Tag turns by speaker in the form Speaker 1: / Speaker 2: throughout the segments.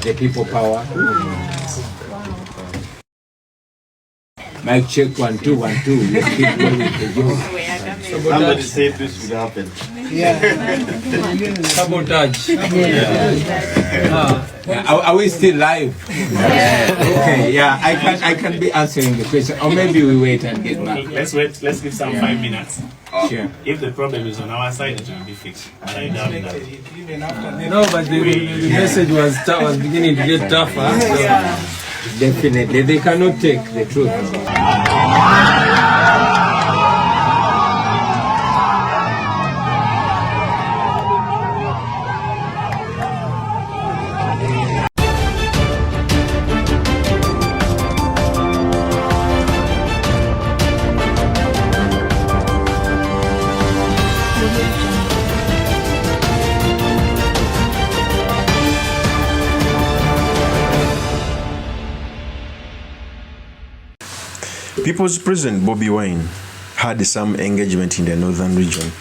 Speaker 1: the people power. Mic check 1 2 1 2. Let's keep going with the joke.
Speaker 2: Somebody said this would happen.
Speaker 3: Yeah.
Speaker 4: Sabotage.
Speaker 1: Are we still live? Okay, yeah, I can be answering the question, or maybe we wait and get back.
Speaker 2: Let's wait. Let's give some 5 minutes.
Speaker 1: Sure.
Speaker 2: If the problem is on our side, it will be fixed. But I doubt that.
Speaker 4: No, but the message was beginning to get tougher. So.
Speaker 1: Definitely, they cannot take the truth.
Speaker 5: People's President Bobi Wine had some engagement in the northern region,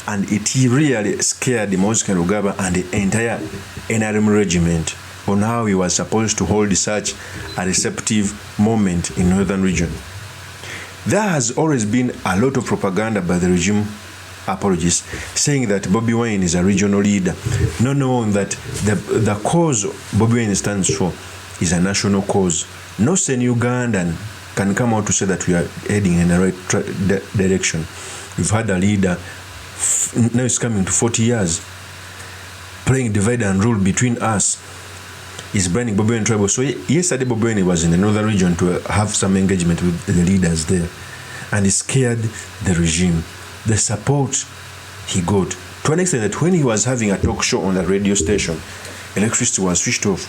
Speaker 5: and it really scared Moses Rugaba and the entire NRM regiment on how he was supposed to hold such a receptive moment in northern region. There has always been a lot of propaganda by the regime apologists saying that Bobi Wine is a regional leader, not knowing that the cause Bobi Wine stands for is a national cause. Northern Ugandan can come out to say that we are heading in the right direction. We've had a leader, now it's coming to 40 years, playing divide and rule between us. He's branding Bobi Wine tribal. So yesterday Bobi Wine was in the northern region to have some engagement with the leaders there. And he scared the regime. The support he got, to an extent that when he was having a talk show on a radio station, electricity was switched off.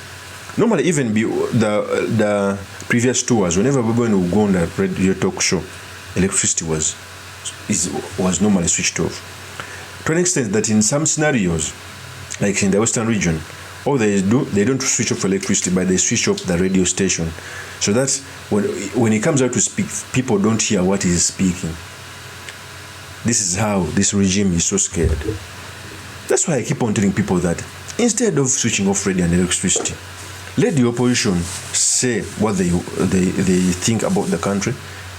Speaker 5: Normally, even the previous tours, whenever Bobi Wine would go on the radio talk show, electricity was normally switched off. To an extent that in some scenarios, like in the western region, all they don't switch off electricity, but they switch off the radio station. So that when he comes out to speak, people don't hear what he is speaking. This is how this regime is so scared. That's why I keep on telling people that instead of switching off radio and electricity, let the opposition say what they think about the country.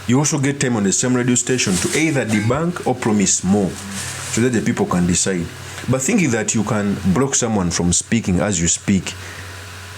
Speaker 5: You also get time on the same radio station to either debunk or promise more, so that the people can decide. But thinking that you can block someone from speaking as you speak,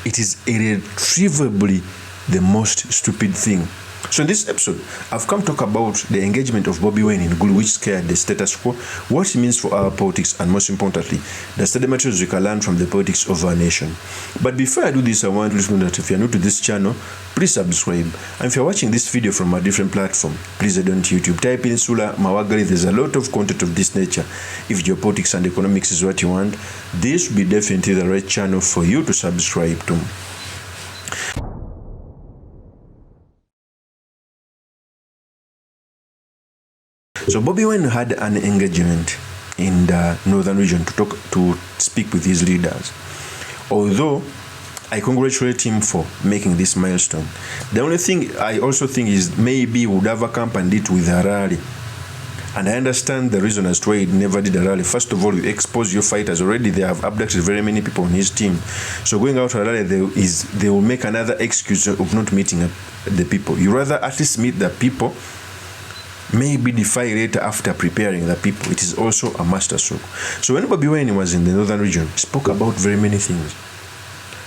Speaker 5: it is irretrievably the most stupid thing. So in this episode, I've come to talk about the engagement of Bobi Wine in Gulu, which scared the status quo, what it means for our politics, and most importantly, the study materials we can learn from the politics of our nation. But before I do this, I want to let you know that if you're new to this channel, please subscribe. And if you're watching this video from a different platform, please head on to YouTube. Type in Sula Mawagali. There's a lot of content of this nature. If geopolitics and economics is what you want, this will be definitely the right channel for you to subscribe to. So Bobi Wine had an engagement in the northern region to speak with his leaders. Although I congratulate him for making this milestone, the only thing I also think is maybe he would have accompanied it with a rally. And I understand the reason as to why he never did a rally. First of all, you expose your fighters already. They have abducted very many people on his team. So going out to a rally, they will make another excuse of not meeting the people. You rather at least meet the people, maybe defy later after preparing the people. It is also a masterstroke. So when Bobi Wine was in the northern region, he spoke about very many things.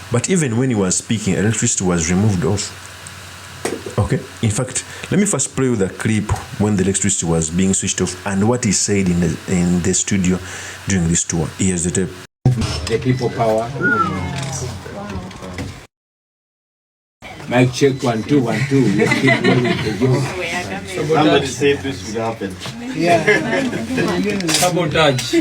Speaker 5: But even when he was speaking, electricity was removed off. Okay? In fact, let me first play you the clip when the electricity was being switched off and what he said in the studio during this tour. Here's the tape.
Speaker 1: The people power. Mic check 1 2 1 2. Let's keep going with the joke.
Speaker 2: Somebody said this would happen.
Speaker 3: Yeah.
Speaker 4: Sabotage.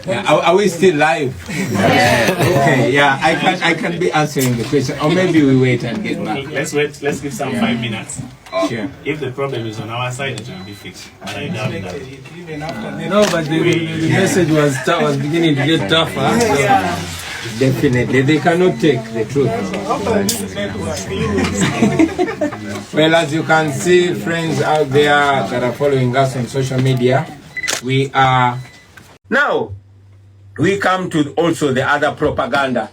Speaker 1: Are we still live? Okay, yeah, I can be answering the question, or maybe we wait and get back.
Speaker 2: Let's wait. Let's give some 5 minutes.
Speaker 1: Sure.
Speaker 2: If the problem is on our side, it will be fixed. But I doubt that.
Speaker 4: No, but the message was beginning to get tougher. So.
Speaker 1: Definitely, they cannot take the truth. Well, as you can see, friends out there that are following us on social media, we are now. We come to also the other propaganda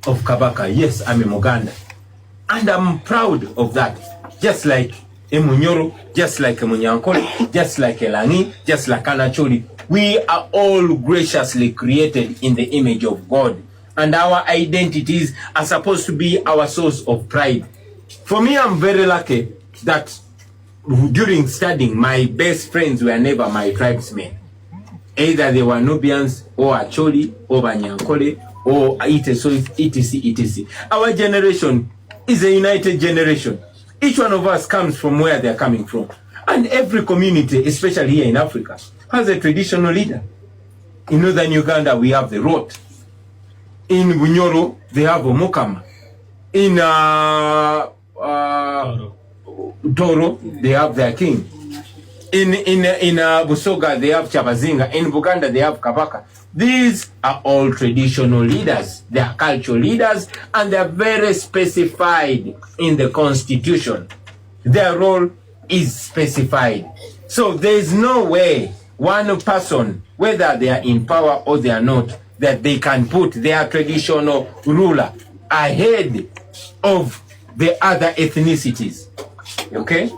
Speaker 1: of Kabaka. Yes, I'm a Muganda. And I'm proud of that. Just like a Munyoro, just like a Munyankole, just like a Langi, just like Anacholi. We are all graciously created in the image of God. And our identities are supposed to be our source of pride. For me, I'm very lucky that during studying, my best friends were never my tribesmen. Either they were Nubians, or Acholi, or Banyankole, or etc. Our generation is a united generation. Each one of us comes from where they're coming from. And every community, especially here in Africa, has a traditional leader. In northern Uganda, we have the Rot. In Bunyoro, they have Omukama. In Toro, they have their king. In Busoga, they have Chabazinga. In Buganda, they have Kabaka. These are all traditional leaders. They are cultural leaders, and they are very specified in the constitution. Their role is specified. So there is no way one person, whether they are in power or they are not, that they can put their traditional ruler ahead of the other ethnicities. Okay?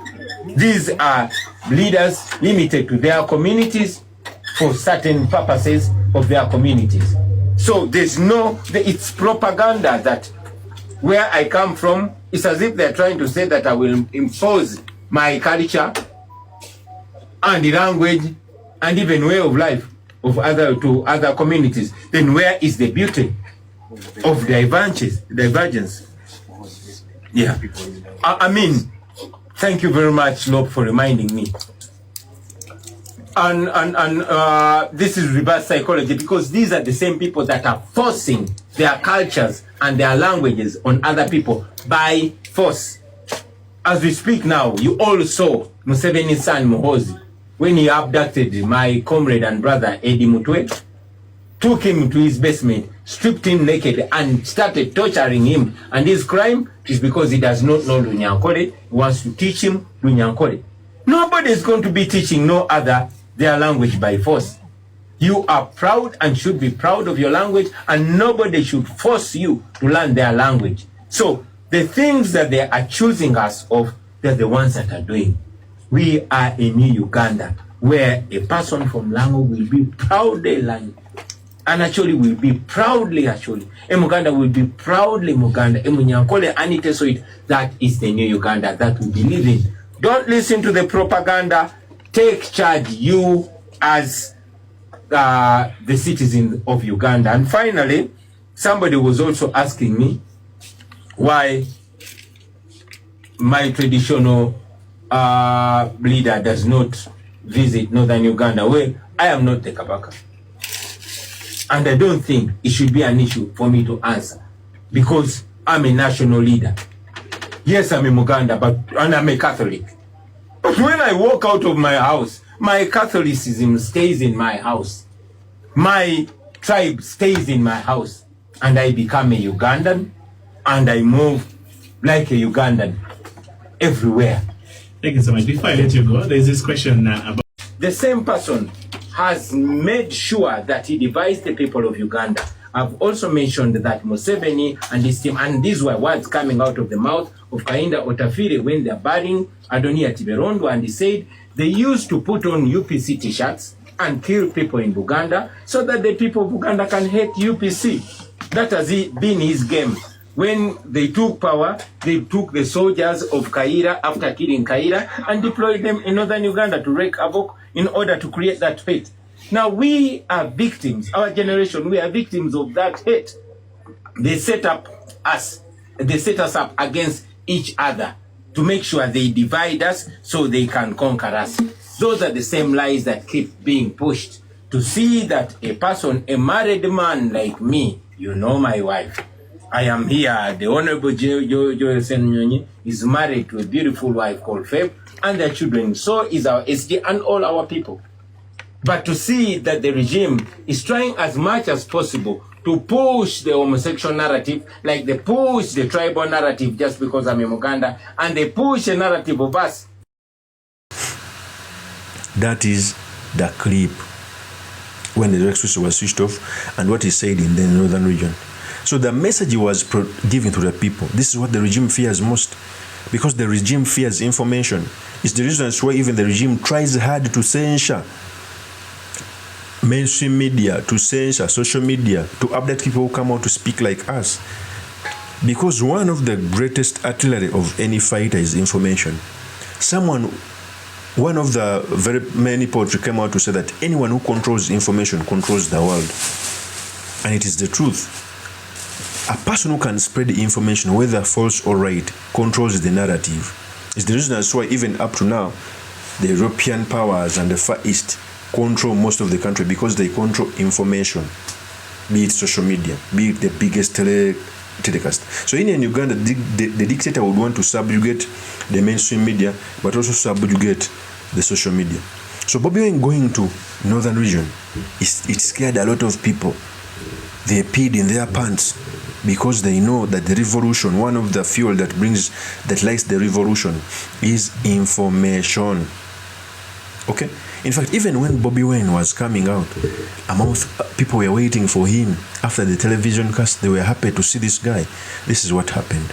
Speaker 1: These are leaders limited to their communities for certain purposes of their communities. So there's no, it's propaganda that where I come from, it's as if they're trying to say that I will impose my culture and the language and even way of life of other communities. Then where is the beauty of divergence? Yeah. I mean, thank you very much, Lob, for reminding me. And this is reverse psychology, because these are the same people that are forcing their cultures and their languages on other people by force. As we speak now, you all saw Museveni's son Muhoozi when he abducted my comrade and brother Eddie Mutwe, took him to his basement, stripped him naked, and started torturing him. And his crime is because he does not know Lunyankore. He wants to teach him Lunyankore. Nobody is going to be teaching no other their language by force. You are proud and should be proud of your language, and nobody should force you to learn their language. So the things that they are choosing us of, they're the ones that are doing. We are a new Uganda, where a person from Lango will be proudly Lango, and actually will be proudly actually. Muganda will be proudly Muganda. Munyankole Anite, so that is the new Uganda that we believe in. Don't listen to the propaganda. Take charge, you as the citizen of Uganda. And finally, somebody was also asking me why my traditional leader does not visit northern Uganda. Well, I am not the Kabaka. And I don't think it should be an issue for me to answer, because I'm a national leader. Yes, I'm a Muganda, and I'm a Catholic. But when I walk out of my house, my Catholicism stays in my house. My tribe stays in my house. And I become a Ugandan, and I move like a Ugandan everywhere.
Speaker 2: Thank you so much. Before I let you go, there's this question about...
Speaker 1: The same person has made sure that he divides the people of Uganda. I've also mentioned that Museveni and his team, and these were words coming out of the mouth of Kainda Otafire when they're burying Adonia Tiberondo, and he said they used to put on UPC t-shirts and kill people in Buganda so that the people of Uganda can hate UPC. That has been his game. When they took power, they took the soldiers of Kaira after killing Kaira and deployed them in northern Uganda to wreak havoc in order to create that hate. Now we are victims, our generation, we are victims of that hate. They set us up against each other to make sure they divide us so they can conquer us. Those are the same lies that keep being pushed. To see that a person, a married man like me, you know my wife, I am here, the Honorable Joel Senyonyi is married to a beautiful wife called Feb, and their children. So is our SG and all our people. But to see that the regime is trying as much as possible to push the homosexual narrative, like they push the tribal narrative just because I'm in Uganda, and they push a narrative of us.
Speaker 5: That is the clip when the electricity was switched off and what he said in the northern region. So the message was given to the people. This is what the regime fears most, because the regime fears information. It's the reason why even the regime tries hard to censor mainstream media, to censor social media, to update people who come out to speak like us. Because one of the greatest artillery of any fighter is information. One of the very many poetry came out to say that anyone who controls information controls the world. And it is the truth. A person who can spread the information, whether false or right, controls the narrative. It's the reason that's why even up to now, the European powers and the Far East control most of the country, because they control information, be it social media, be it the biggest telecast. So in Uganda, the dictator would want to subjugate the mainstream media, but also subjugate the social media. So Bobi Wine going to northern region, it scared a lot of people. They peed in their pants, because they know that the revolution, one of the fuel that lights the revolution, is information. Okay? In fact, even when Bobi Wine was coming out, people were waiting for him after the television cast. They were happy to see this guy. This is what happened.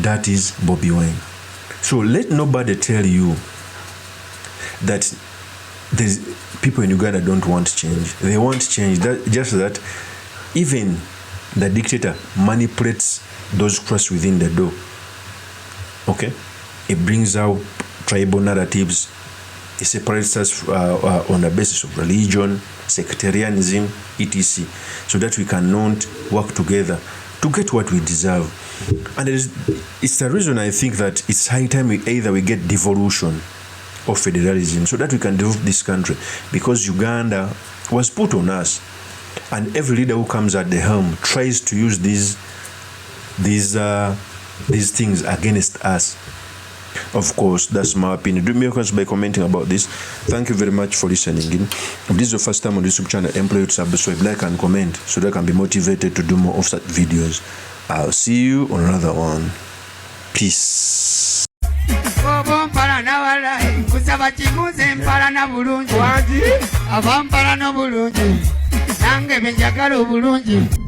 Speaker 5: That is Bobi Wine. So let nobody tell you that there's people in Uganda don't want change. They want change. Just that even the dictator manipulates those crust within the door. Okay? It brings out tribal narratives. It separates us on the basis of religion, sectarianism, etc. So that we cannot work together to get what we deserve. And it's the reason I think that it's high time we get devolution or federalism, so that we can develop this country, because Uganda was put on us, and every leader who comes at the helm tries to use these things against us. Of course, that's my opinion. Do me a favor by commenting about this. Thank you very much for listening in. If this is your first time on this YouTube channel, employ to subscribe, like and comment, so that I can be motivated to do more of such videos. I'll see you on another one. Peace.
Speaker 3: Avampala no bulungi nange benjagala obulungi.